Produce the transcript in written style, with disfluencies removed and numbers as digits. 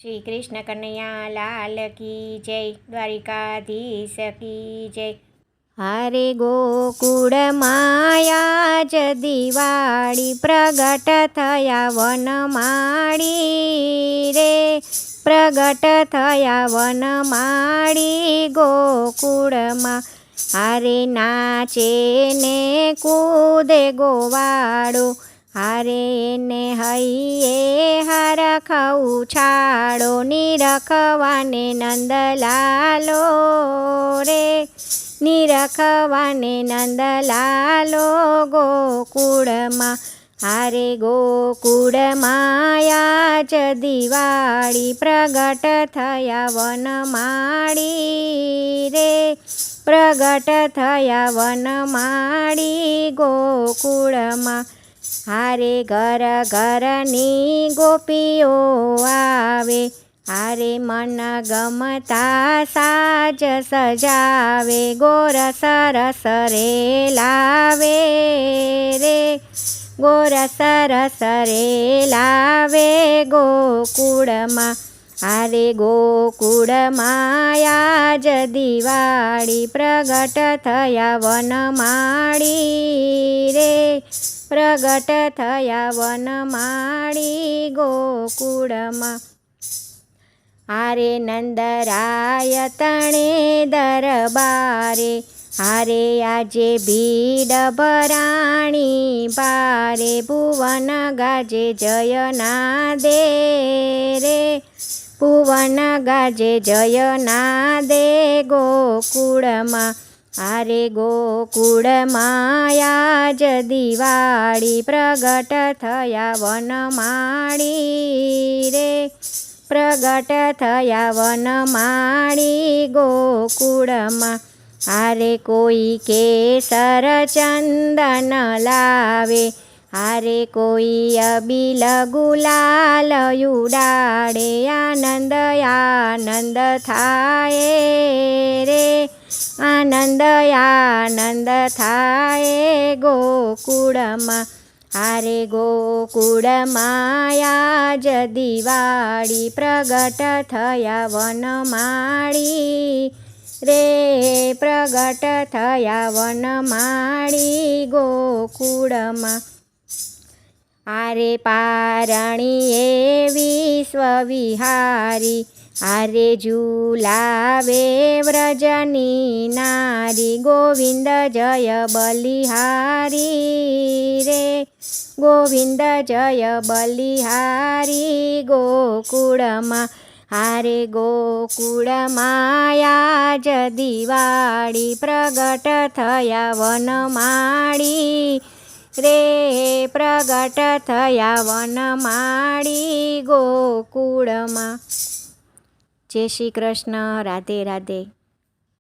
શ્રી કૃષ્ણ કનૈયા લાલ કી જય, દ્વારિકાધીશ કી જય. હરે ગોકુળ માયા જ દિવાળી પ્રગટ થયા વનમાળી રે, પ્રગટ થયા વનમાળી ગોકુળમાં. હારે નાચે ને કૂદે ગોવાળો, હારે એને હૈયે હરખ ઉછાળો. નિરખવાને નંદલાલો રે, નિરખવાને નંદલાલો ગોકુળમાં. હારે ગોકુળ માયા જ દિવાળી પ્રગટ થયા વનમાળી રે, પ્રગટ થયા વનમાળી ગોકુળમાં. હારે ઘર ઘરની ગોપીઓ આવે, હારે મન ગમતા સાજ સજાવે. ગોરસ રસ રે લાવે રે, ગોરસ રસ રે લાવે ગોકુળમાં. હારે ગોકુળ માયા જ દિવાળી પ્રગટ થયા વનમાળી રે, પ્રગટ થયા વનમાળી ગોકુળમાં. હારે નંદરાય તણે દરબારે, હારે આજે ભીડ ભરાણી પારે. ભુવન ગાજે જય નાદે રે, ભુવન ગાજે જય નાદે ગોકુળમાં. હારે ગોકુળ માયા જ દિવાળી પ્રગટ થયા વનમાળી રે, પ્રગટ થયા વનમાળી ગોકુળમાં. હારે કોઈ કેસર ચંદન લાવે, હારે કોઈ અબીલ ગુલાલ ઉડાડે. આનંદ આનંદ થાય રે, આનંદ આનંદ થાય ગોકુળમાં. હારે ગોકુળ માયા જ દિવાળી પ્રગટ થયા વનમાળી રે, પ્રગટ થયા વનમાળી ગોકુળમાં. હારે પારણીએ વિશ્વ વિહારી, હારે ઝુલાવે વ્રજની નારી. ગોવિંદ જય બલિહારી રે, ગોવિંદ જય બલિહારી ગોકુળમાં. હારે ગોકુળ માયા જ દિવાળી પ્રગટ થયા વનમાળી રે, પ્રગટ થયા વનમાળી ગોકુળમાં. જય શ્રી કૃષ્ણ. રાધે રાધે.